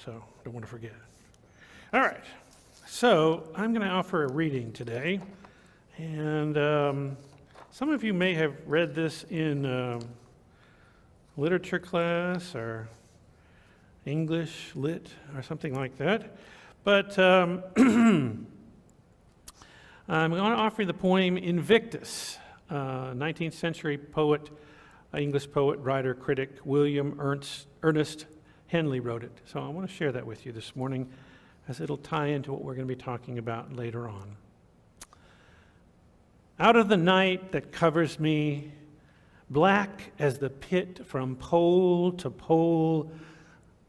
so don't want to forget. All right, so I'm going to offer a reading today, and some of you may have read this in literature class or English lit or something like that, but I'm going to offer you the poem Invictus. 19th century poet, English poet, writer, critic, William Ernest Henley wrote it. So I want to share that with you this morning as it'll tie into what we're going to be talking about later on. Out of the night that covers me, black as the pit from pole to pole,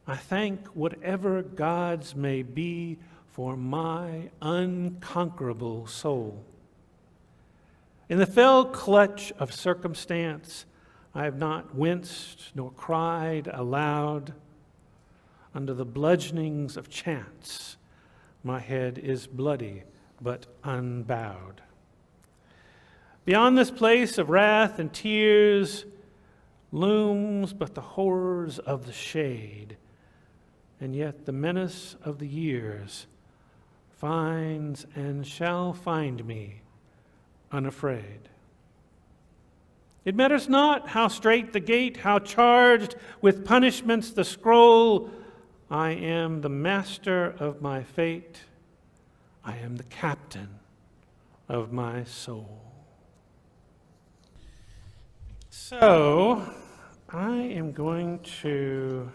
I thank whatever gods may be for my unconquerable soul. In the fell clutch of circumstance, I have not winced nor cried aloud. Under the bludgeonings of chance, my head is bloody but unbowed. Beyond this place of wrath and tears looms but the horrors of the shade, and yet the menace of the years finds and shall find me unafraid. It matters not how strait the gate, how charged with punishments the scroll. I am the master of my fate. I am the captain of my soul. So, I am going to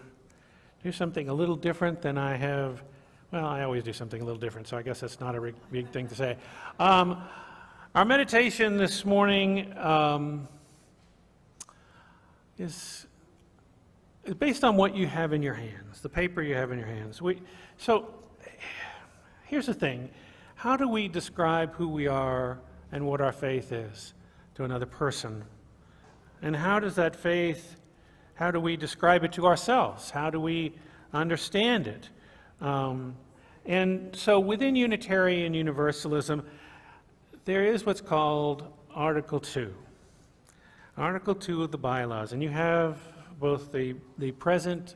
do something a little different than I have. Well, I always do something a little different, so I guess that's not a big thing to say. Our meditation this morning is based on what you have in your hands, the paper you have in your hands. So here's the thing. How do we describe who we are and what our faith is to another person? And how does that faith, how do we describe it to ourselves? How do we understand it? And so within Unitarian Universalism, there is what's called Article 2. Article 2 of the bylaws. And you have both the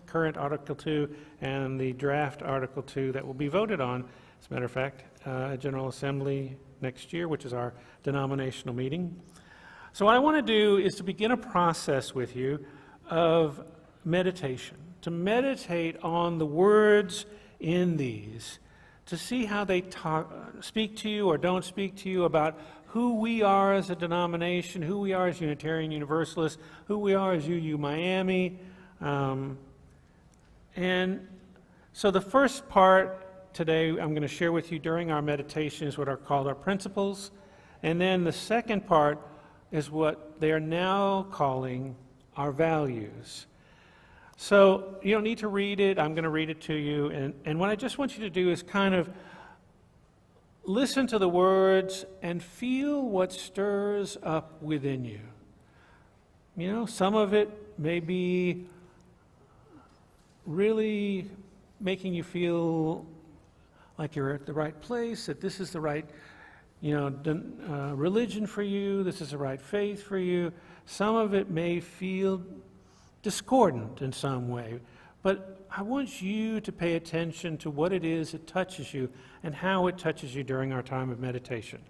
current Article 2 and the draft Article 2 that will be voted on, as a matter of fact, at General Assembly next year, which is our denominational meeting. So what I want to do is to begin a process with you of meditation, to meditate on the words in these, to see how they speak to you or don't speak to you about who we are as a denomination, who we are as Unitarian Universalists, who we are as UU Miami. And so the first part today I'm going to share with you during our meditation is what are called our principles. And then the second part is what they are now calling our values. So you don't need to read it. I'm going to read it to you. And what I just want you to do is kind of listen to the words and feel what stirs up within you. You know, some of it may be really making you feel like you're at the right place, that this is the right, religion for you, this is the right faith for you. Some of it may feel discordant in some way, but I want you to pay attention to what it is that touches you and how it touches you during our time of meditation.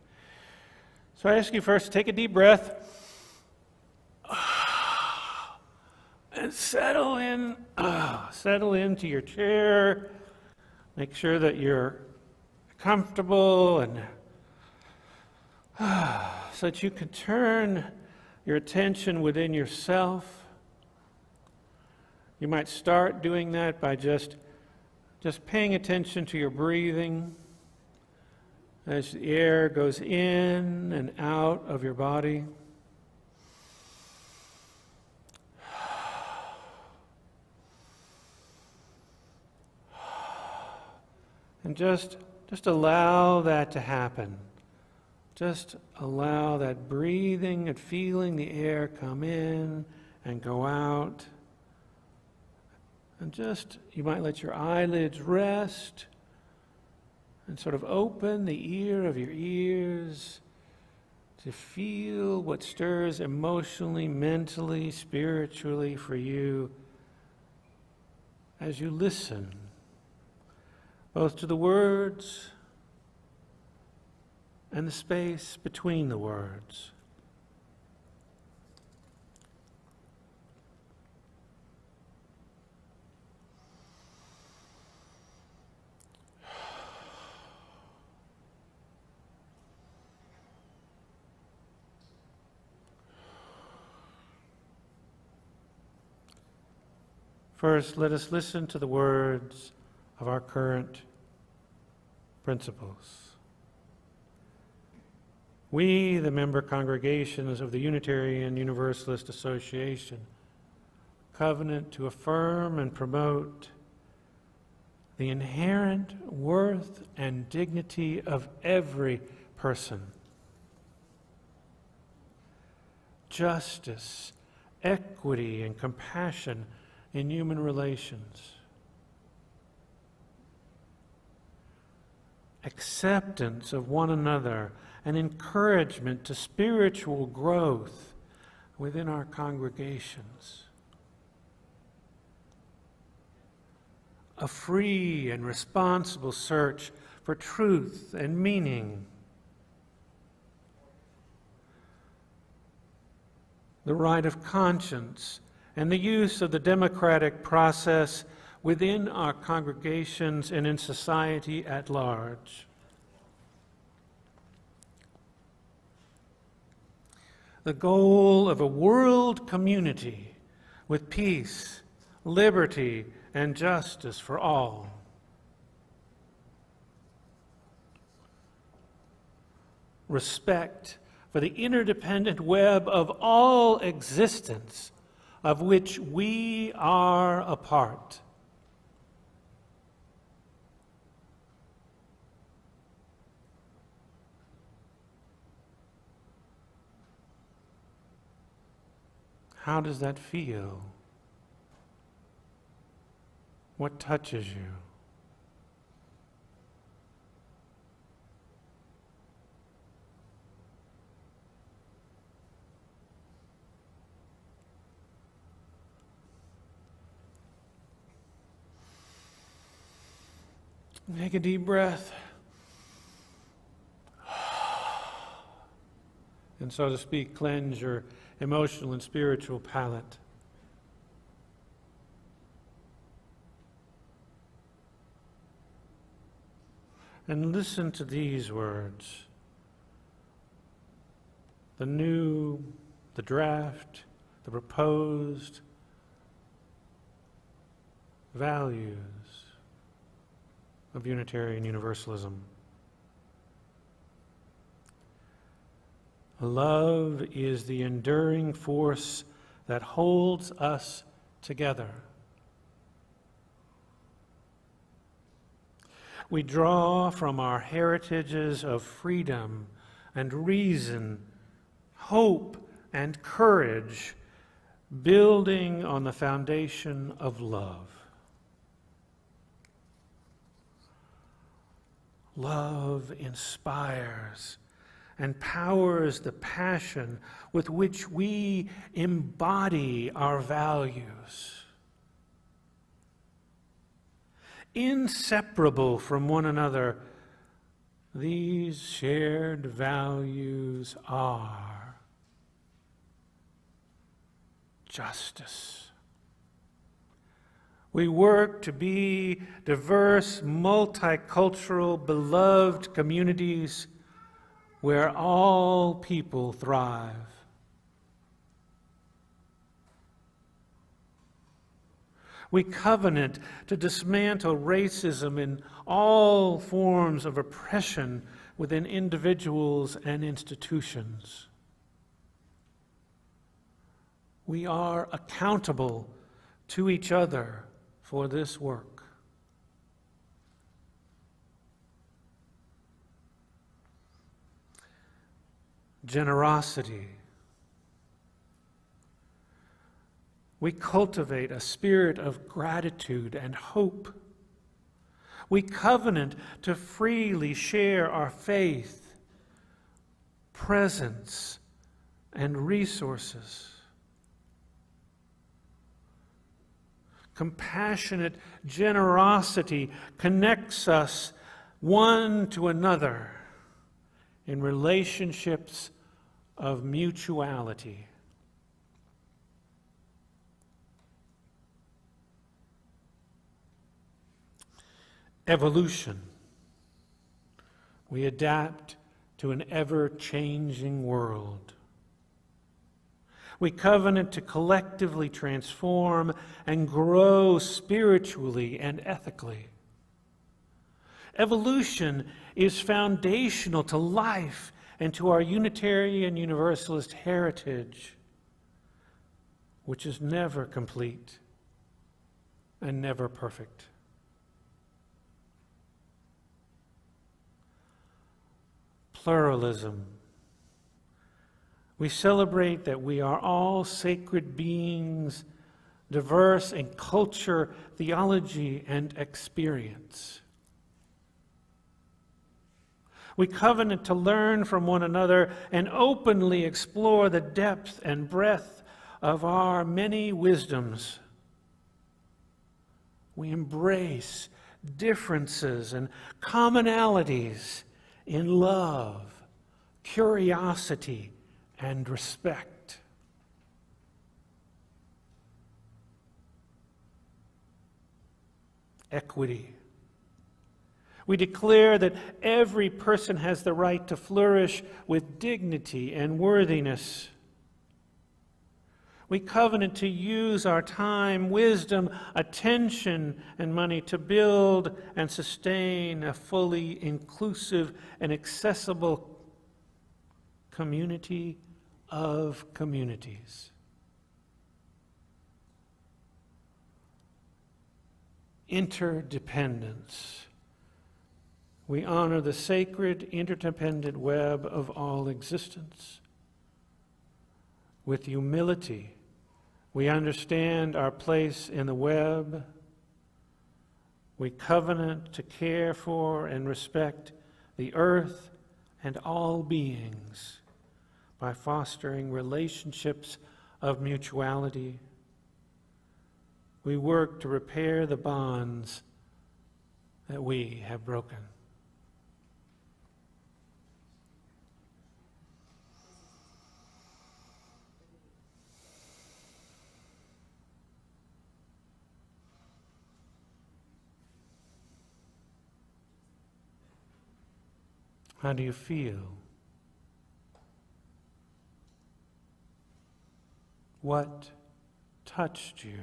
So I ask you first to take a deep breath and settle into your chair. Make sure that you're comfortable and so that you can turn your attention within yourself. You might start doing that by just paying attention to your breathing as the air goes in and out of your body. And just allow that to happen. Just allow that breathing and feeling the air come in and go out. And you might let your eyelids rest and sort of open the ear of your ears to feel what stirs emotionally, mentally, spiritually for you as you listen both to the words and the space between the words. First, let us listen to the words of our current principles. We, the member congregations of the Unitarian Universalist Association, covenant to affirm and promote the inherent worth and dignity of every person, justice, equity, and compassion in human relations, acceptance of one another, and encouragement to spiritual growth within our congregations, a free and responsible search for truth and meaning, the right of conscience, and the use of the democratic process within our congregations and in society at large. The goal of a world community with peace, liberty, and justice for all. Respect for the interdependent web of all existence of which we are a part. How does that feel? What touches you? Take a deep breath. And so to speak, cleanse your emotional and spiritual palate. And listen to these words. The new, the draft, the proposed values of Unitarian Universalism. Love is the enduring force that holds us together. We draw from our heritages of freedom and reason, hope and courage, building on the foundation of love. Love inspires and powers the passion with which we embody our values. Inseparable from one another, these shared values are justice. We work to be diverse, multicultural, beloved communities where all people thrive. We covenant to dismantle racism in all forms of oppression within individuals and institutions. We are accountable to each other for this work. Generosity. We cultivate a spirit of gratitude and hope. We covenant to freely share our faith, presence, and resources. compassionate generosity connects us one to another in relationships of mutuality. Evolution. We adapt to an ever-changing world. We covenant to collectively transform and grow spiritually and ethically. Evolution is foundational to life and to our Unitarian Universalist heritage, which is never complete and never perfect. Pluralism. We celebrate that we are all sacred beings, diverse in culture, theology, and experience. We covenant to learn from one another and openly explore the depth and breadth of our many wisdoms. We embrace differences and commonalities in love, curiosity, and respect. Equity. We declare that every person has the right to flourish with dignity and worthiness. We covenant to use our time, wisdom, attention, and money to build and sustain a fully inclusive and accessible community of communities. Interdependence. We honor the sacred, interdependent web of all existence. With humility, we understand our place in the web. We covenant to care for and respect the earth and all beings by fostering relationships of mutuality. We work to repair the bonds that we have broken. How do you feel? What touched you?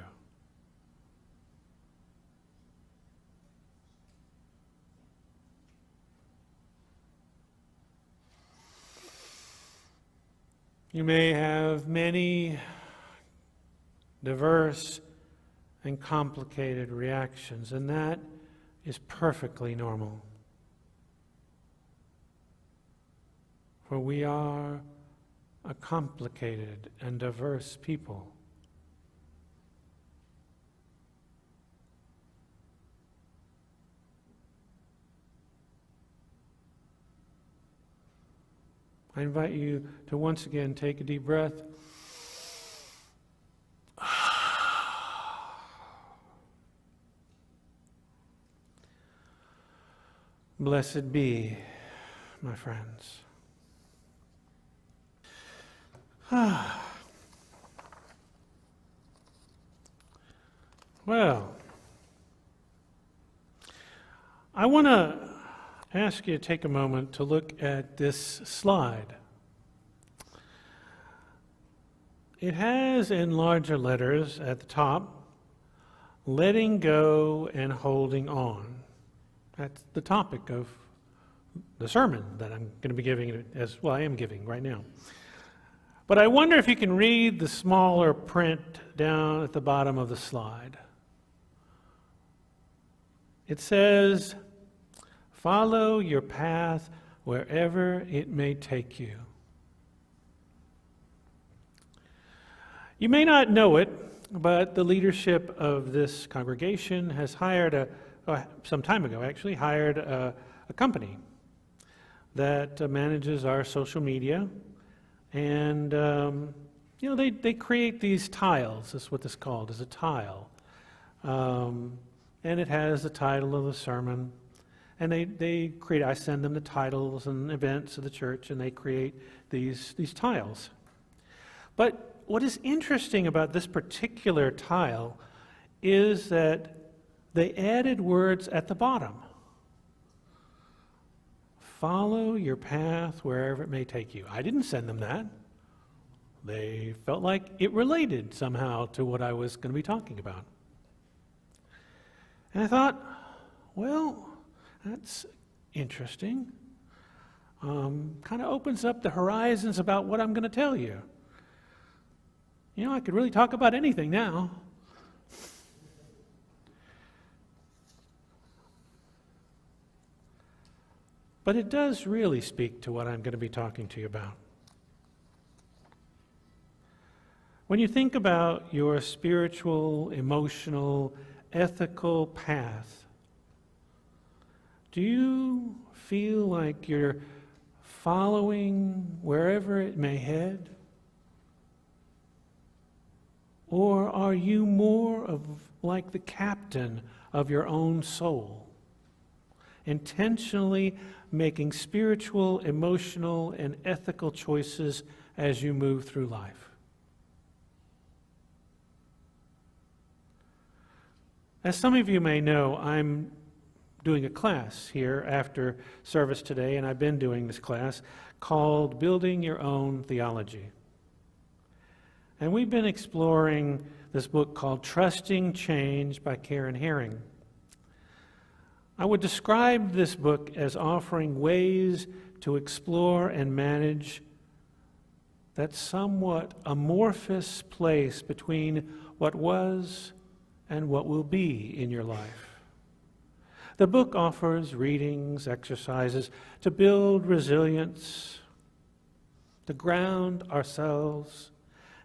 You may have many diverse and complicated reactions, and that is perfectly normal. For we are a complicated and diverse people. I invite you to once again take a deep breath. Blessed be, my friends. Well, I want to ask you to take a moment to look at this slide. It has in larger letters at the top, letting go and holding on. That's the topic of the sermon that I'm going to be giving, as well, I am giving right now. But I wonder if you can read the smaller print down at the bottom of the slide. It says, "Follow your path wherever it may take you." You may not know it, but the leadership of this congregation has hired some time ago actually, hired a company that manages our social media. And, they create these tiles. That's what this is called, is a tile. and it has the title of the sermon. And they create, I send them the titles and events of the church, and they create these tiles. But what is interesting about this particular tile is that they added words at the bottom. Follow your path wherever it may take you. I didn't send them that. They felt like it related somehow to what I was going to be talking about. And I thought, well, that's interesting. Kind of opens up the horizons about what I'm going to tell you. You know, I could really talk about anything now. But it does really speak to what I'm going to be talking to you about. When you think about your spiritual, emotional, ethical path, do you feel like you're following wherever it may head? Or are you more of like the captain of your own soul, intentionally making spiritual, emotional, and ethical choices as you move through life? As some of you may know, I'm doing a class here after service today, and I've been doing this class called Building Your Own Theology. And we've been exploring this book called Trusting Change by Karen Herring. I would describe this book as offering ways to explore and manage that somewhat amorphous place between what was and what will be in your life. The book offers readings, exercises to build resilience, to ground ourselves,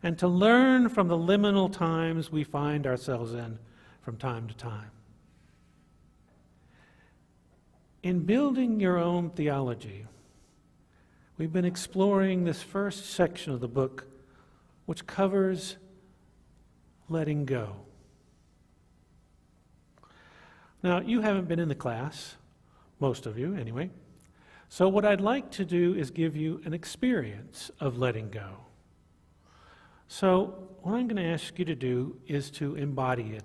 and to learn from the liminal times we find ourselves in from time to time. In Building Your Own Theology, we've been exploring this first section of the book, which covers letting go. Now, you haven't been in the class, most of you anyway, so what I'd like to do is give you an experience of letting go. So what I'm going to ask you to do is to embody it.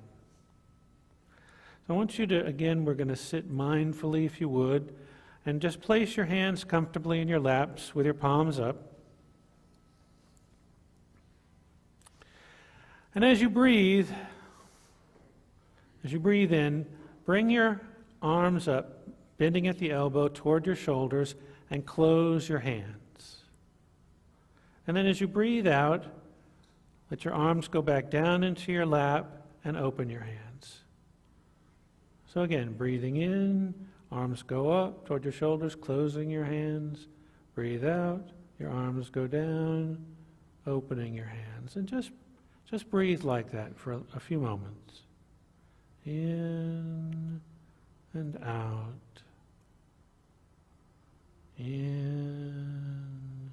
I want you to, again, we're going to sit mindfully, if you would, and just place your hands comfortably in your laps with your palms up. And as you breathe in, bring your arms up, bending at the elbow toward your shoulders, and close your hands. And then as you breathe out, let your arms go back down into your lap and open your hands. So again, breathing in, arms go up toward your shoulders, closing your hands. Breathe out, your arms go down, opening your hands. And just breathe like that for a few moments. In and out. In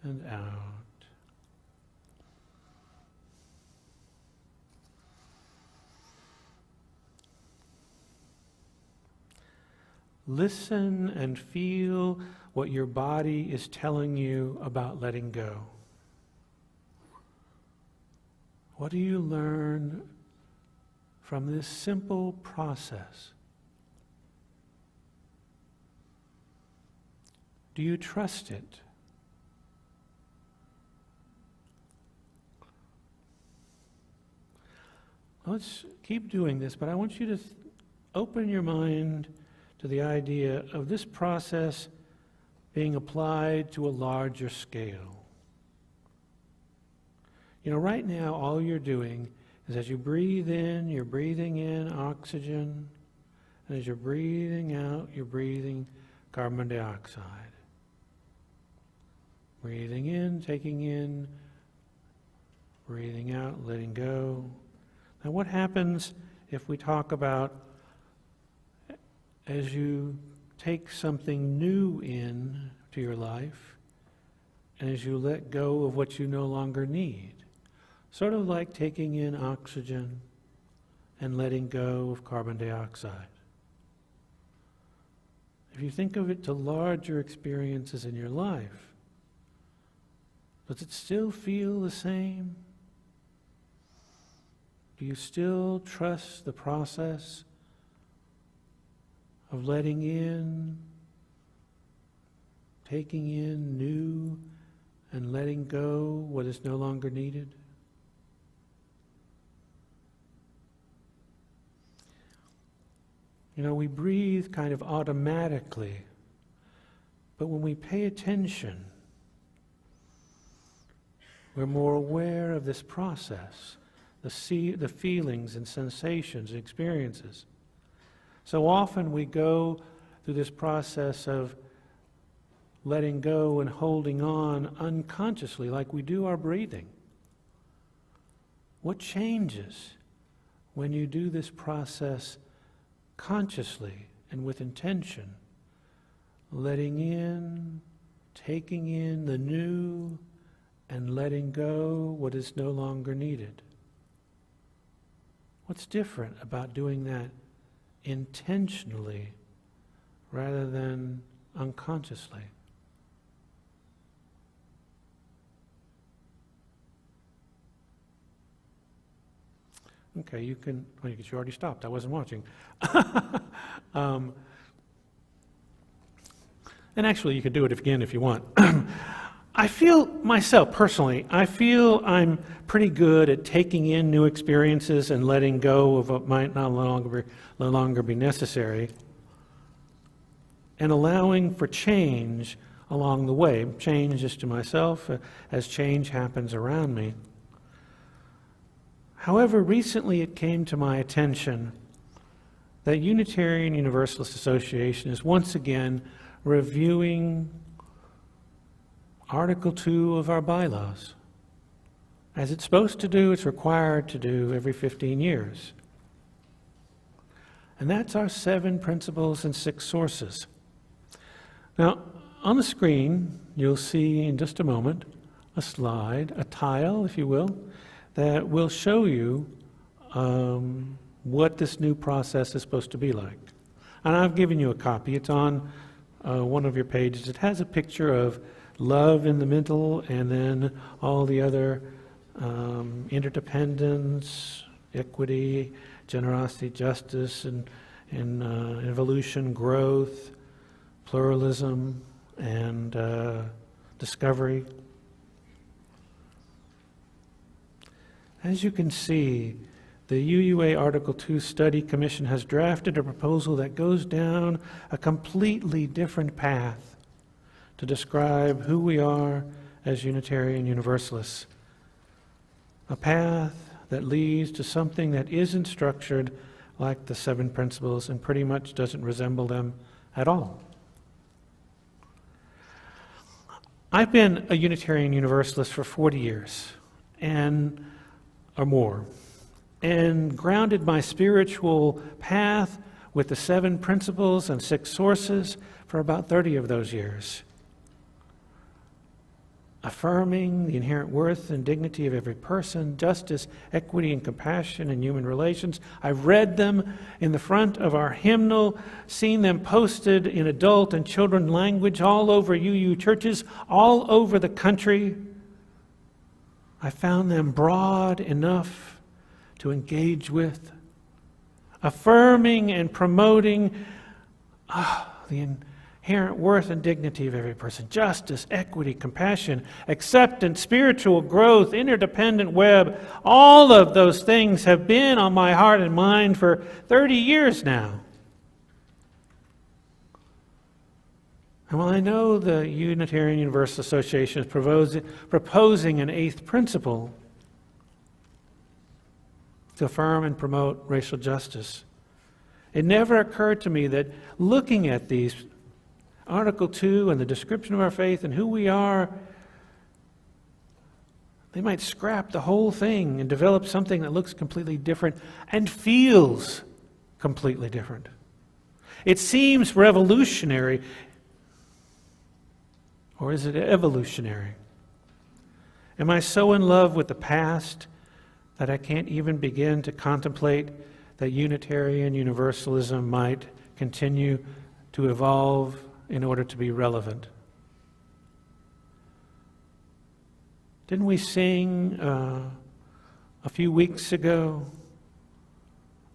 and out. Listen and feel what your body is telling you about letting go. What do you learn from this simple process? Do you trust it? Let's keep doing this, but I want you to open your mind to the idea of this process being applied to a larger scale. You know, right now, all you're doing is as you breathe in, you're breathing in oxygen, and as you're breathing out, you're breathing carbon dioxide. Breathing in, taking in, breathing out, letting go. Now, what happens if we talk about as you take something new in to your life, and as you let go of what you no longer need? Sort of like taking in oxygen and letting go of carbon dioxide. If you think of it to larger experiences in your life, does it still feel the same? Do you still trust the process of letting in, taking in new, and letting go what is no longer needed? You know, we breathe kind of automatically, but when we pay attention, we're more aware of this process, the feelings and sensations and experiences. So often we go through this process of letting go and holding on unconsciously, like we do our breathing. What changes when you do this process consciously and with intention, letting in, taking in the new, and letting go what is no longer needed? What's different about doing that intentionally rather than unconsciously? Okay, you can, well, you already stopped. I wasn't watching. And actually, you can do it again if you want. I feel myself, personally, I feel I'm pretty good at taking in new experiences and letting go of what might no longer be necessary, and allowing for change along the way. Change is to myself as change happens around me. However, recently it came to my attention that Unitarian Universalist Association is once again reviewing Article 2 of our bylaws. As it's supposed to do, it's required to do every 15 years. And that's our 7 principles and 6 sources. Now, on the screen, you'll see in just a moment a slide, a tile, if you will, that will show you what this new process is supposed to be like. And I've given you a copy. It's on one of your pages. It has a picture of love in the middle, and then all the other interdependence, equity, generosity, justice, and evolution, growth, pluralism, and discovery. As you can see, the UUA Article 2 Study Commission has drafted a proposal that goes down a completely different path to describe who we are as Unitarian Universalists. A path that leads to something that isn't structured like the 7 principles and pretty much doesn't resemble them at all. I've been a Unitarian Universalist for 40 years or more, and grounded my spiritual path with the 7 principles and 6 sources for about 30 of those years. Affirming the inherent worth and dignity of every person, justice, equity, and compassion in human relations. I've read them in the front of our hymnal, seen them posted in adult and children language all over UU churches, all over the country. I found them broad enough to engage with, affirming and promoting the inherent worth and dignity of every person, justice, equity, compassion, acceptance, spiritual growth, interdependent web. All of those things have been on my heart and mind for 30 years now. And while I know the Unitarian Universalist Association is proposing an 8th principle to affirm and promote racial justice, it never occurred to me that looking at these Article 2 and the description of our faith and who we are, they might scrap the whole thing and develop something that looks completely different and feels completely different. It seems revolutionary. Or is it evolutionary? Am I so in love with the past that I can't even begin to contemplate that Unitarian Universalism might continue to evolve in order to be relevant. Didn't we sing a few weeks ago,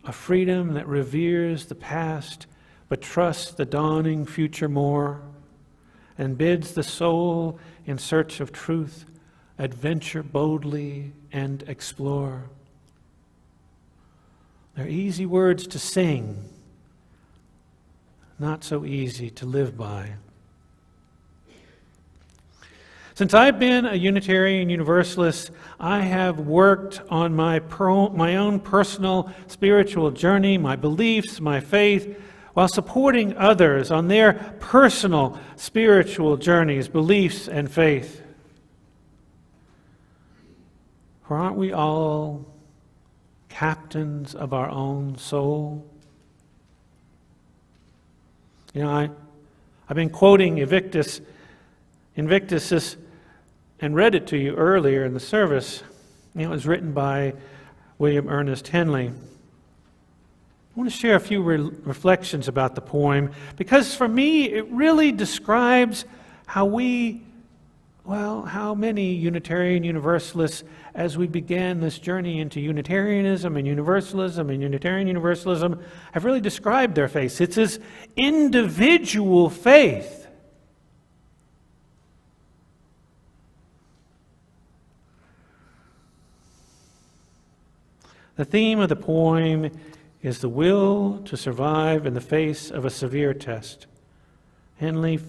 a freedom that reveres the past but trusts the dawning future more, and bids the soul in search of truth adventure boldly and explore? They're easy words to sing, not so easy to live by. Since I've been a Unitarian Universalist, I have worked on my own personal spiritual journey, my beliefs, my faith, while supporting others on their personal spiritual journeys, beliefs, and faith. For aren't we all captains of our own soul? You know, I've been quoting Invictus and read it to you earlier in the service. It was written by William Ernest Henley. I want to share a few reflections about the poem, because for me it really describes how many Unitarian Universalists, as we began this journey into Unitarianism and Universalism and Unitarian Universalism, have really described their faith. It's this individual faith. The theme of the poem is the will to survive in the face of a severe test. Henley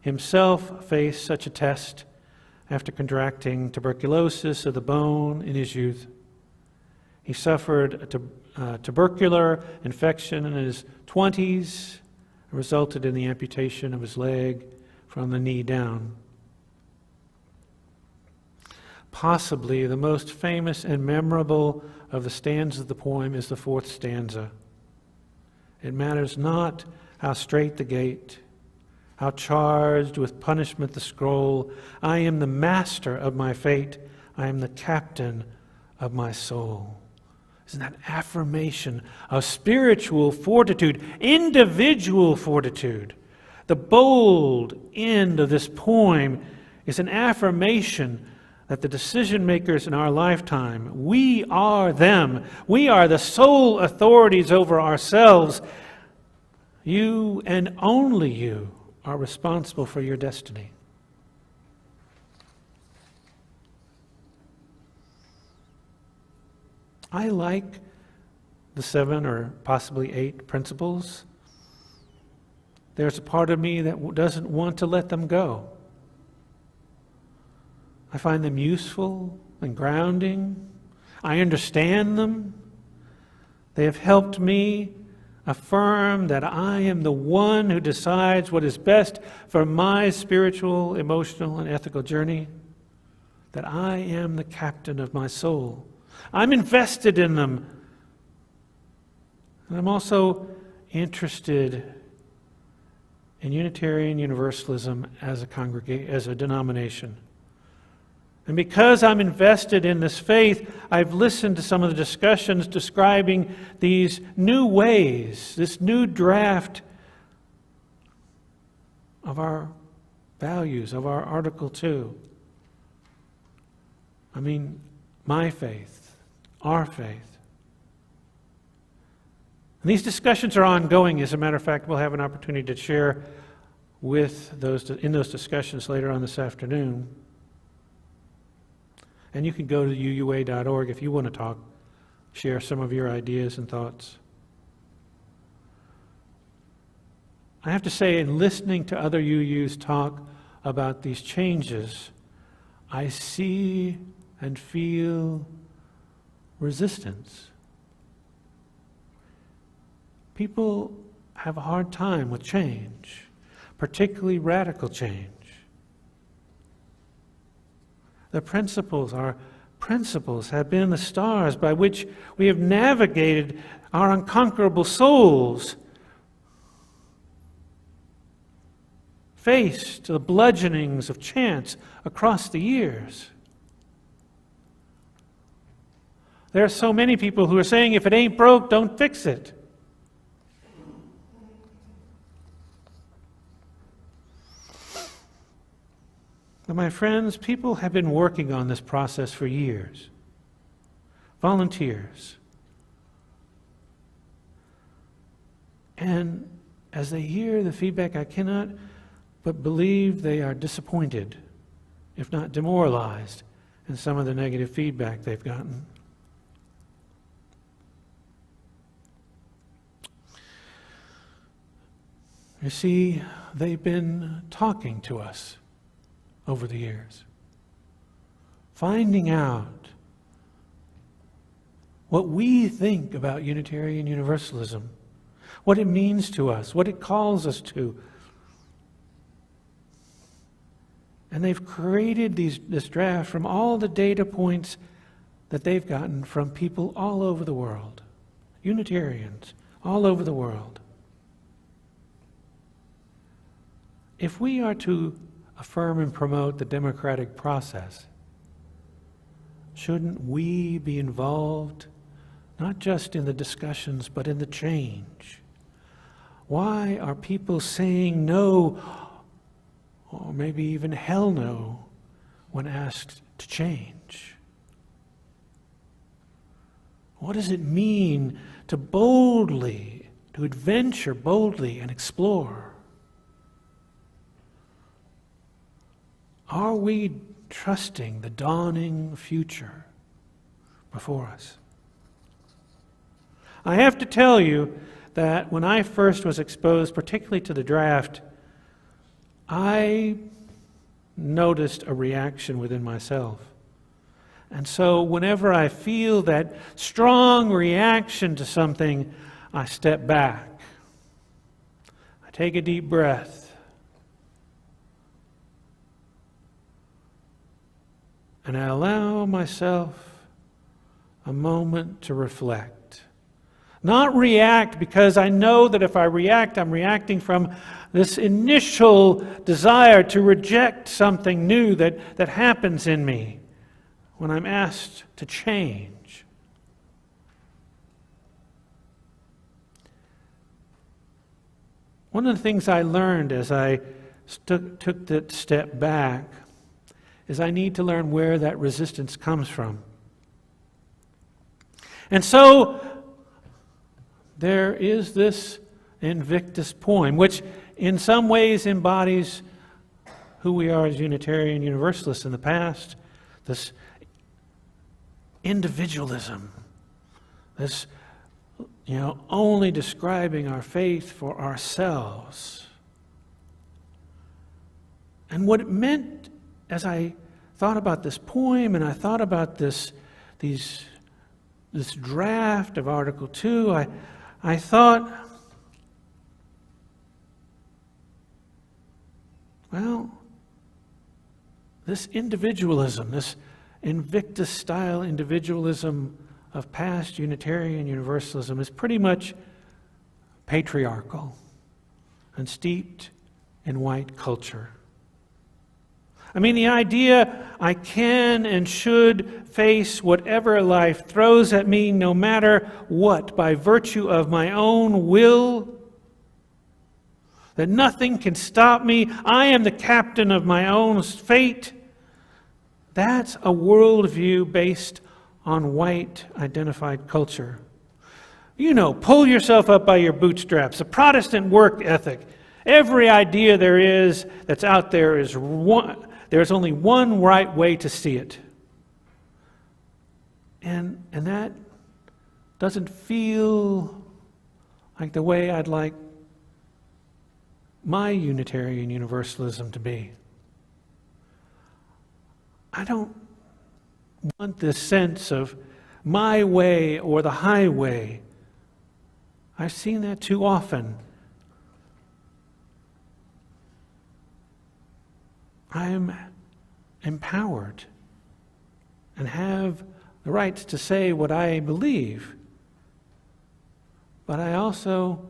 himself faced such a test after contracting tuberculosis of the bone in his youth. He suffered a tubercular infection in his 20s, and resulted in the amputation of his leg from the knee down. Possibly the most famous and memorable of the stanzas of the poem is the fourth stanza. It matters not how straight the gate, how charged with punishment the scroll. I am the master of my fate. I am the captain of my soul. Isn't that affirmation of spiritual fortitude, individual fortitude? The bold end of this poem is an affirmation that the decision makers in our lifetime, we are them. We are the sole authorities over ourselves. You and only you are responsible for your destiny. I like the 7 or possibly 8 principles. There's a part of me that doesn't want to let them go. I find them useful and grounding. I understand them. They have helped me affirm that I am the one who decides what is best for my spiritual, emotional, and ethical journey. That I am the captain of my soul. I'm invested in them. And I'm also interested in Unitarian Universalism as a denomination. And because I'm invested in this faith, I've listened to some of the discussions describing these new ways, this new draft of our values, of our Article 2. I mean, my faith, our faith. And these discussions are ongoing. As a matter of fact, we'll have an opportunity to share in those discussions later on this afternoon. And you can go to UUA.org if you want to share some of your ideas and thoughts. I have to say, in listening to other UUs talk about these changes, I see and feel resistance. People have a hard time with change, particularly radical change. The principles, our principles, have been the stars by which we have navigated our unconquerable souls, faced the bludgeonings of chance across the years. There are so many people who are saying, if it ain't broke, don't fix it. But my friends, people have been working on this process for years. Volunteers. And as they hear the feedback, I cannot but believe they are disappointed, if not demoralized, in some of the negative feedback they've gotten. You see, they've been talking to us over the years, finding out what we think about Unitarian Universalism, what it means to us, what it calls us to. And they've created this draft from all the data points that they've gotten from people all over the world, Unitarians all over the world. If we are to affirm and promote the democratic process, shouldn't we be involved not just in the discussions but in the change? Why are people saying no, or maybe even hell no, when asked to change? What does it mean to adventure boldly and explore? Are we trusting the dawning future before us? I have to tell you that when I first was exposed, particularly to the draft, I noticed a reaction within myself. And so whenever I feel that strong reaction to something, I step back. I take a deep breath. And I allow myself a moment to reflect. Not react, because I know that if I react, I'm reacting from this initial desire to reject something new that happens in me when I'm asked to change. One of the things I learned as I took that step back is I need to learn where that resistance comes from. And so there is this Invictus poem, which in some ways embodies who we are as Unitarian Universalists in the past, this individualism, this, only describing our faith for ourselves. And what it meant as I thought about this poem and I thought about this draft of Article 2, I thought, well, this individualism, this Invictus-style individualism of past Unitarian Universalism is pretty much patriarchal and steeped in white culture. I mean, the idea I can and should face whatever life throws at me, no matter what, by virtue of my own will, that nothing can stop me, I am the captain of my own fate. That's a worldview based on white identified culture. Pull yourself up by your bootstraps, a Protestant work ethic. Every idea there is that's out there is one. There's only one right way to see it. And that doesn't feel like the way I'd like my Unitarian Universalism to be. I don't want this sense of my way or the highway. I've seen that too often. I am empowered and have the rights to say what I believe, but I also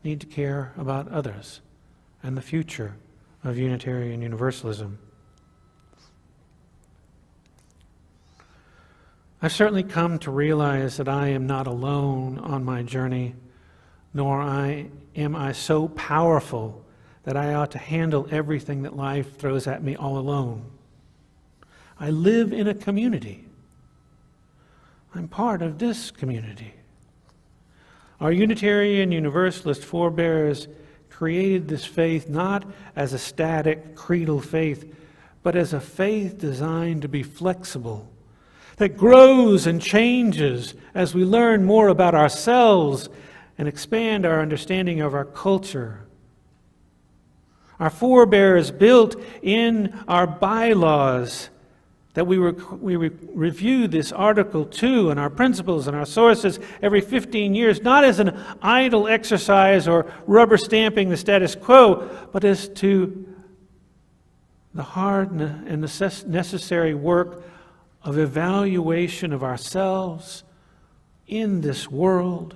need to care about others and the future of Unitarian Universalism. I've certainly come to realize that I am not alone on my journey, nor am I so powerful that I ought to handle everything that life throws at me all alone. I live in a community. I'm part of this community. Our Unitarian Universalist forebears created this faith not as a static creedal faith, but as a faith designed to be flexible, that grows and changes as we learn more about ourselves and expand our understanding of our culture. Our forebears built in our bylaws that we review this Article 2 and our principles and our sources every 15 years, not as an idle exercise or rubber stamping the status quo, but as to the hard and necessary work of evaluation of ourselves in this world,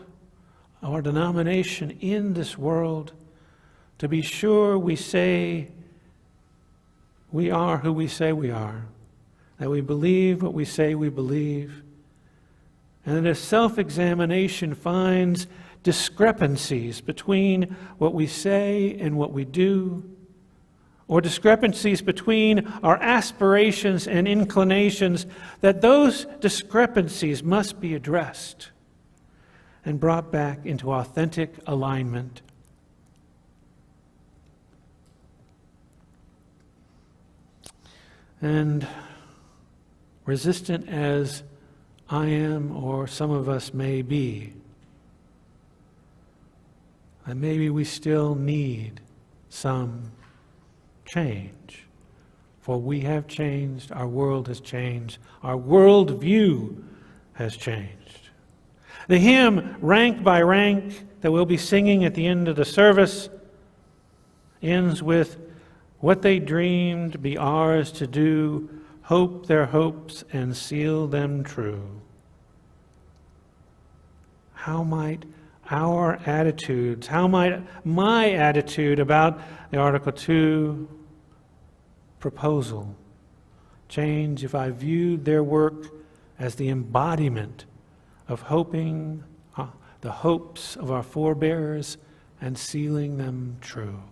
our denomination in this world, to be sure we say we are who we say we are, that we believe what we say we believe, and that if self-examination finds discrepancies between what we say and what we do, or discrepancies between our aspirations and inclinations, that those discrepancies must be addressed and brought back into authentic alignment. And resistant as I am, or some of us may be, and maybe we still need some change. For we have changed, our world has changed, our worldview has changed. The hymn, Rank by Rank, that we'll be singing at the end of the service, ends with, what they dreamed be ours to do, hope their hopes and seal them true. How might our attitudes, how might my attitude about the Article 2 proposal change if I viewed their work as the embodiment of hoping the hopes of our forebears and sealing them true?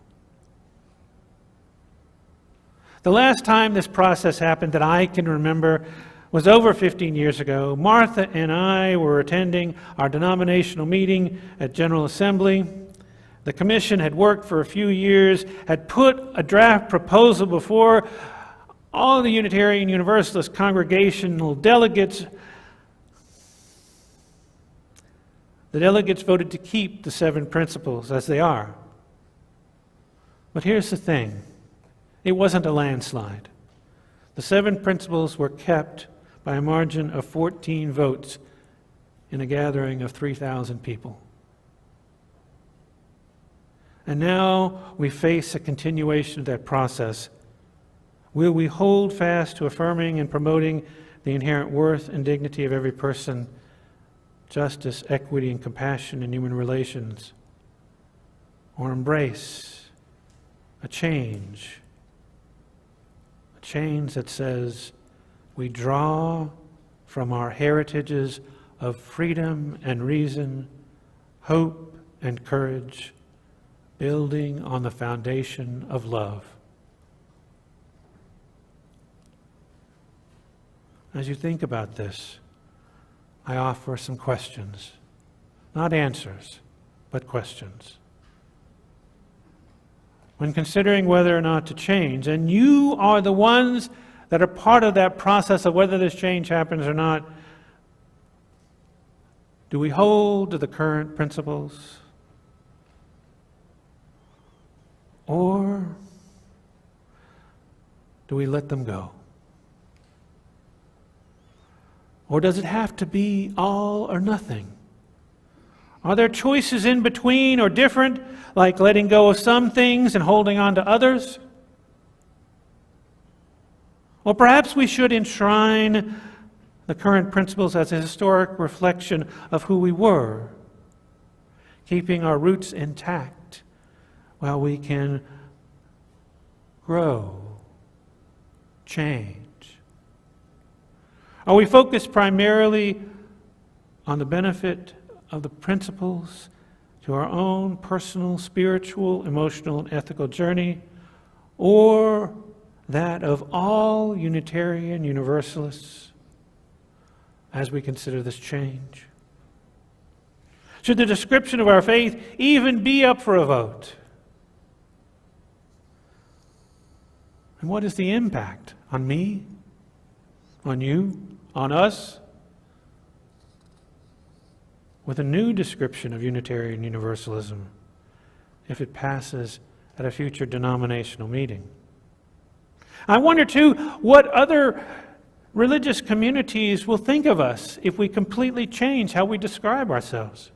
The last time this process happened that I can remember was over 15 years ago. Martha and I were attending our denominational meeting at General Assembly. The commission had worked for a few years, had put a draft proposal before all the Unitarian Universalist congregational delegates. The delegates voted to keep the 7 principles as they are. But here's the thing. It wasn't a landslide. The 7 principles were kept by a margin of 14 votes in a gathering of 3,000 people. And now we face a continuation of that process. Will we hold fast to affirming and promoting the inherent worth and dignity of every person, justice, equity, and compassion in human relations, or embrace a change that says we draw from our heritages of freedom and reason, hope and courage, building on the foundation of love? As you think about this, I offer some questions. Not answers, but questions. When considering whether or not to change, and you are the ones that are part of that process of whether this change happens or not, do we hold to the current principles? Or do we let them go? Or does it have to be all or nothing? Are there choices in between or different, like letting go of some things and holding on to others? Or perhaps we should enshrine the current principles as a historic reflection of who we were, keeping our roots intact while we can grow, change. Are we focused primarily on the benefit of the principles to our own personal, spiritual, emotional, and ethical journey, or that of all Unitarian Universalists as we consider this change? Should the description of our faith even be up for a vote? And what is the impact on me, on you, on us, with a new description of Unitarian Universalism if it passes at a future denominational meeting? I wonder, too, what other religious communities will think of us if we completely change how we describe ourselves.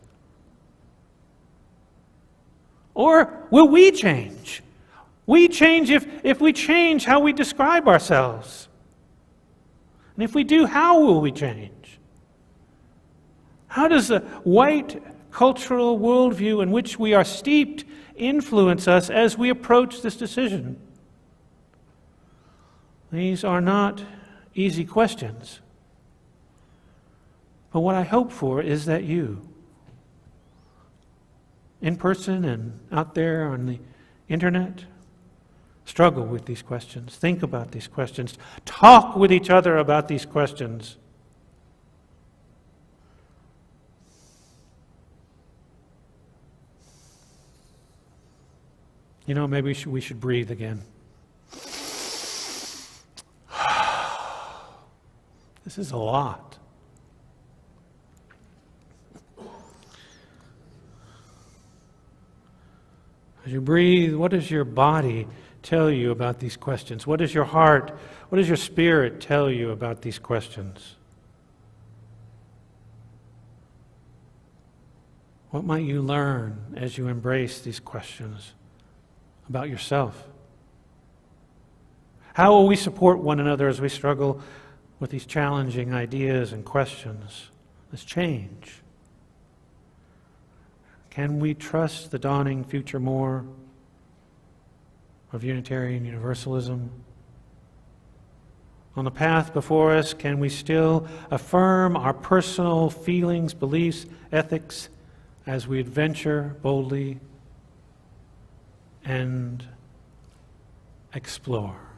Or will we change? We change if we change how we describe ourselves. And if we do, how will we change? How does the white cultural worldview in which we are steeped influence us as we approach this decision? These are not easy questions. But what I hope for is that you, in person and out there on the internet, struggle with these questions, think about these questions, talk with each other about these questions. You know, maybe we should breathe again. This is a lot. As you breathe, what does your body tell you about these questions? What does your heart, what does your spirit tell you about these questions? What might you learn as you embrace these questions about yourself? How will we support one another as we struggle with these challenging ideas and questions, this change? Can we trust the dawning future more of Unitarian Universalism? On the path before us, can we still affirm our personal feelings, beliefs, ethics as we adventure boldly and explore?